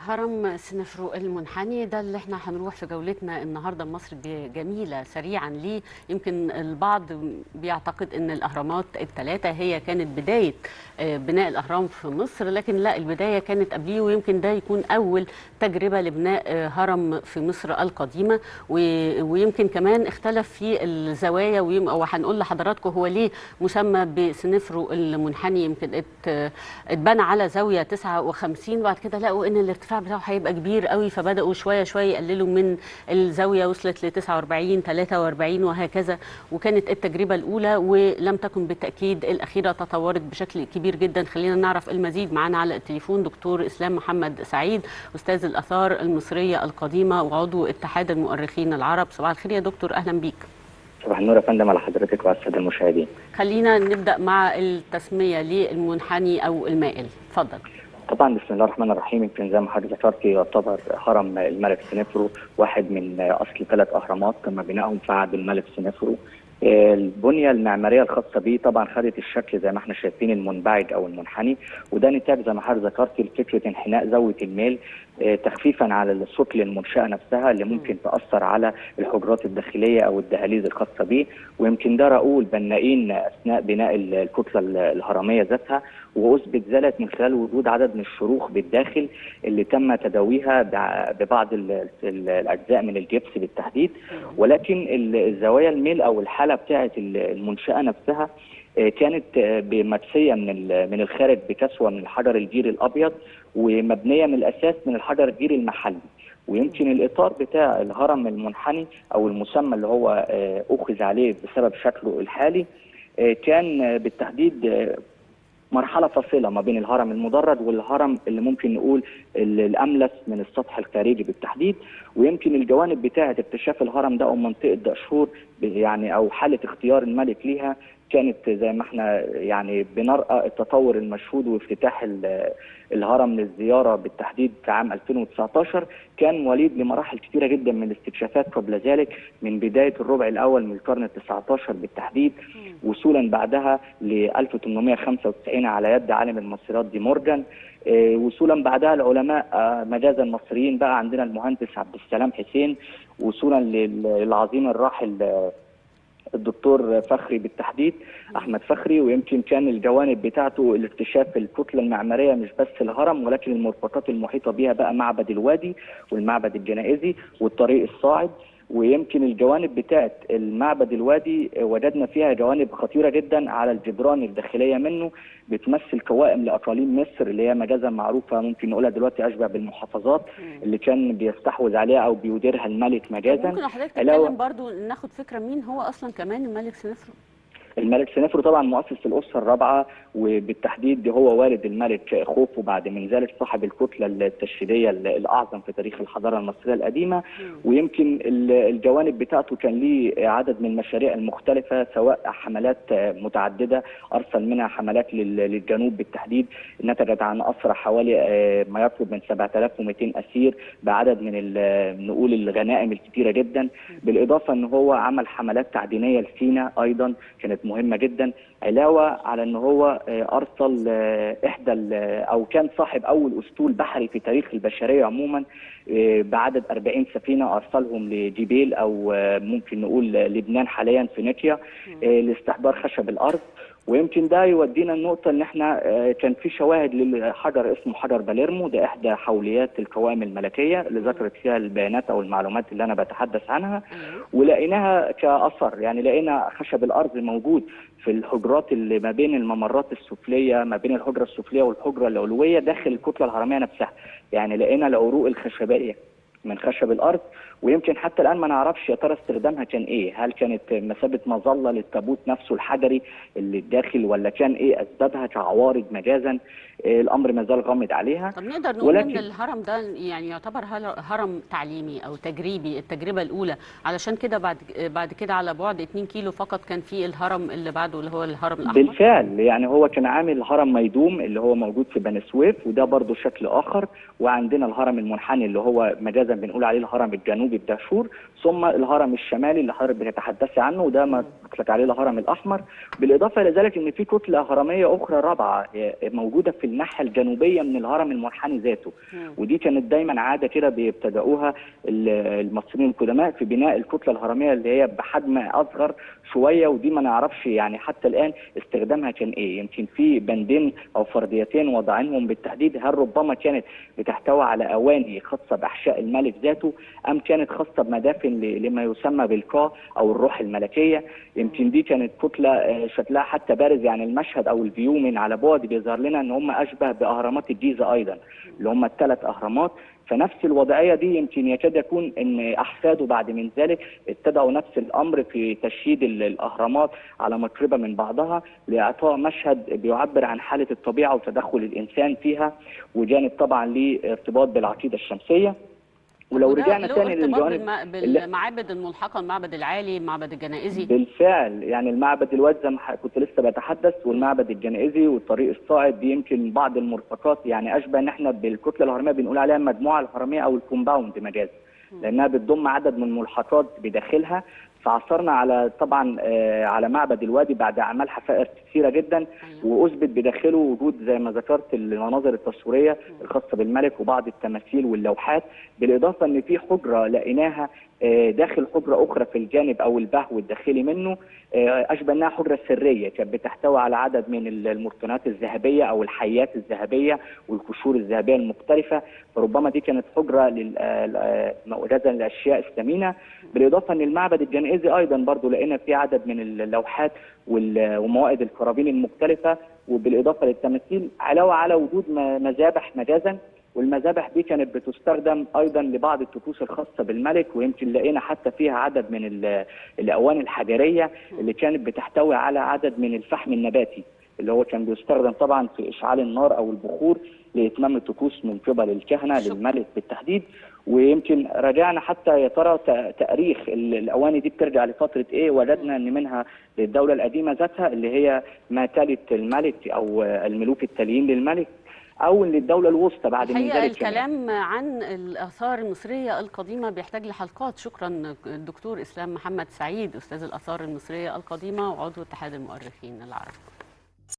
هرم سنفرو المنحني ده اللي احنا هنروح في جولتنا النهارده مصر جميله سريعا ليه. يمكن البعض بيعتقد ان الاهرامات الثلاثه هي كانت بدايه بناء الاهرام في مصر، لكن لا، البدايه كانت قبليه، ويمكن ده يكون اول تجربه لبناء هرم في مصر القديمه. ويمكن كمان اختلف في الزوايا، وهنقول لحضراتكم هو ليه مسمى بسنفرو المنحني. يمكن اتبنى على زاويه 59، بعد كده لقوا ان الارتفاع بتاعه هيبقى كبير قوي، فبداوا شويه شويه يقللوا من الزاويه، وصلت ل 49 43 وهكذا. وكانت التجربه الاولى ولم تكن بالتاكيد الاخيره، تطورت بشكل كبير جدا. خلينا نعرف المزيد. معانا على التليفون دكتور اسلام محمد سعيد، استاذ الاثار المصريه القديمه وعضو اتحاد المؤرخين العرب. صباح الخير يا دكتور، اهلا بيك. صباح النور يا فندم على حضرتك وعلى الساده المشاهدين. خلينا نبدا مع التسميه للمنحني او المائل، اتفضل. طبعا بسم الله الرحمن الرحيم. يمكن زي ما حضرتك ذكرت يعتبر هرم الملك سنفرو واحد من اصل 3 اهرامات تم بنائهم في عهد الملك سنفرو. البنيه المعماريه الخاصه به طبعا خدت الشكل زي ما احنا شايفين المنبعج او المنحني، وده نتاج زي ما حضرتك ذكرت لفكره انحناء زاويه الميل تخفيفا على الثقل المنشاه نفسها اللي ممكن تاثر على الحجرات الداخليه او الدهاليز الخاصه به. ويمكن ده رأوه البنائين اثناء بناء الكتله الهرميه ذاتها، واثبت ذلك من خلال وجود عدد من الشروخ بالداخل اللي تم تداويها ببعض الاجزاء من الجبس بالتحديد. ولكن الزوايا الميل او الحاله بتاعه المنشاه نفسها كانت بمكسيه من الخارج بكسوه من الحجر الجيري الابيض، ومبنيه من الاساس من الحجر الجيري المحلي. ويمكن الاطار بتاع الهرم المنحني او المسمى اللي هو اخذ عليه بسبب شكله الحالي كان بالتحديد مرحله فاصله ما بين الهرم المدرج والهرم اللي ممكن نقول الاملس من السطح الخارجي بالتحديد. ويمكن الجوانب بتاعه اكتشاف الهرم ده او منطقه دهشور يعني او حاله اختيار الملك ليها كانت زي ما احنا يعني بنرأى التطور المشهود وافتتاح الهرم للزياره بالتحديد في عام 2019 كان وليد لمراحل كثيره جدا من الاستكشافات قبل ذلك، من بدايه الربع الاول من القرن ال19 بالتحديد، وصولا بعدها ل 1895 على يد عالم المصريات دي مورجان، وصولا بعدها العلماء مجازا المصريين بقى عندنا المهندس عبد السلام حسين، وصولا للعظيم الراحل الدكتور فخري بالتحديد احمد فخري. ويمكن كان الجوانب بتاعته الاكتشاف الكتله المعماريه مش بس الهرم ولكن المرفقات المحيطه بها بقى معبد الوادي والمعبد الجنائزي والطريق الصاعد. ويمكن الجوانب بتاعت المعبد الوادي وجدنا فيها جوانب خطيره جدا على الجدران الداخليه منه بتمثل قوائم لاقاليم مصر اللي هي مجازا معروفه ممكن نقولها دلوقتي اشبه بالمحافظات اللي كان بيستحوذ عليها او بيديرها الملك مجازا. ممكن حضرتك تتكلم برضو ناخد فكره مين هو اصلا كمان الملك سنفرو؟ الملك سنفرو طبعا مؤسس الاسره الرابعه، وبالتحديد هو والد الملك خوفو، وبعد من ذلك صاحب الكتله التشييديه الاعظم في تاريخ الحضاره المصريه القديمه. ويمكن الجوانب بتاعته كان ليه عدد من المشاريع المختلفه، سواء حملات متعدده ارسل منها حملات للجنوب بالتحديد نتجت عن اسرى حوالي ما يقرب من 7200 اسير بعدد من نقول الغنائم الكثيره جدا، بالاضافه ان هو عمل حملات تعدينيه لسيناء ايضا كانت مهمه جدا، علاوه على ان هو ارسل احدى او كان صاحب اول اسطول بحري في تاريخ البشريه عموما بعدد 40 سفينه ارسلهم لجبيل او ممكن نقول لبنان حاليا فينيقيا لاستحضار خشب الارض. ويمكن ده يودينا النقطه ان احنا كان في شواهد لحجر اسمه حجر باليرمو، ده احدى حوليات القوائم الملكيه اللي ذكرت فيها البيانات او المعلومات اللي انا بتحدث عنها، ولقيناها كاثر. يعني لقينا خشب الارض موجود في الحجرات اللي ما بين الممرات السفليه، ما بين الحجره السفليه والحجره العلويه داخل الكتله الهرميه نفسها، يعني لقينا العروق الخشبيه من خشب الارض. ويمكن حتى الان ما نعرفش يا ترى استخدامها كان ايه، هل كانت مثابه مظله للتابوت نفسه الحجري اللي الداخل، ولا كان ايه اسبابها كعوارض مجازا، الامر ما زال غامض عليها. طب نقدر نقول ان الهرم ده يعني يعتبر هرم تعليمي او تجريبي، التجربه الاولى، علشان كده بعد كده على بعد 2 كيلو فقط كان في الهرم اللي بعده اللي هو الهرم الاحمر. بالفعل يعني هو كان عامل هرم ميدوم اللي هو موجود في بني سويف، وده برضه شكل اخر. وعندنا الهرم المنحني اللي هو مجازا بنقول عليه الهرم الجنوبي بدهشور، ثم الهرم الشمالي اللي حضرتك بتتحدثي عنه، وده ما اطلق عليه الهرم الاحمر. بالاضافه الى ذلك ان في كتله هرميه اخرى رابعه موجوده في الناحيه الجنوبيه من الهرم المنحني ذاته، ودي كانت دايما عاده كده بيبتدأوها المصريين القدماء في بناء الكتله الهرميه اللي هي بحجم اصغر شويه، ودي ما نعرفش يعني حتى الان استخدامها كان ايه. يمكن في بندين او فرديتين وضعينهم بالتحديد، هل ربما كانت بتحتوي على اواني خاصه باحشاء الملك ذاته، ام كانت خاصه بمدافن لما يسمى بالقاع او الروح الملكيه. يمكن دي كانت كتله شكلها حتى بارز، يعني المشهد او الفيو من على بعد بيظهر لنا ان هم اشبه باهرامات الجيزه ايضا اللي هم الثلاث اهرامات. فنفس الوضعيه دي يمكن يكاد يكون ان احفاده بعد من ذلك اتبعوا نفس الامر في تشييد الاهرامات على مقربه من بعضها لاعطاء مشهد بيعبر عن حاله الطبيعه وتدخل الانسان فيها، وجانب طبعا ليه ارتباط بالعقيده الشمسيه. ولو رجعنا تاني للجوانب بالمعابد الملحقه، المعبد العالي، المعبد الجنائزي، بالفعل يعني المعبد دلوقتي زي ما كنت لسه بتحدث، والمعبد الجنائزي والطريق الصاعد دي يمكن بعض المرفقات يعني اشبه ان احنا بالكتله الهرميه بنقول عليها المجموعه الهرميه او الكومباوند مجازي، لانها بتضم عدد من الملحقات بداخلها. فعثرنا على طبعا على معبد الوادي بعد اعمال حفائر كثيره جدا، واثبت بداخله وجود زي ما ذكرت المناظر التصويريه الخاصه بالملك وبعض التماثيل واللوحات، بالاضافه ان في حجره لقيناها داخل حجره اخرى في الجانب او البهو الداخلي منه، اشبه انها حجره سريه كانت بتحتوي على عدد من المرتونات الذهبيه او الحيات الذهبيه والقشور الذهبيه المختلفه، فربما دي كانت حجره مؤرزه للاشياء الثمينه. بالاضافه ان المعبد الجنائزي ايضا برضو لقينا فيه عدد من اللوحات وموائد القرابين المختلفه، وبالاضافه للتماثيل علاوه على وجود مذابح مجازا، والمذابح دي كانت بتستخدم ايضا لبعض الطقوس الخاصه بالملك، ويمكن لقينا حتى فيها عدد من الاواني الحجريه اللي كانت بتحتوي على عدد من الفحم النباتي اللي هو كان بيستخدم طبعا في اشعال النار او البخور لاتمام الطقوس من قبل الكهنه للملك بالتحديد. ويمكن رجعنا حتى يا ترى تاريخ الاواني دي بترجع لفتره ايه، وجدنا ان منها للدوله القديمه ذاتها اللي هي ما تلت الملك او الملوك التاليين للملك، او للدوله الوسطى بعد من ذلك. الكلام عن الاثار المصريه القديمه بيحتاج لحلقات. شكرا الدكتور اسلام محمد سعيد، استاذ الاثار المصريه القديمه وعضو اتحاد المؤرخين العرب.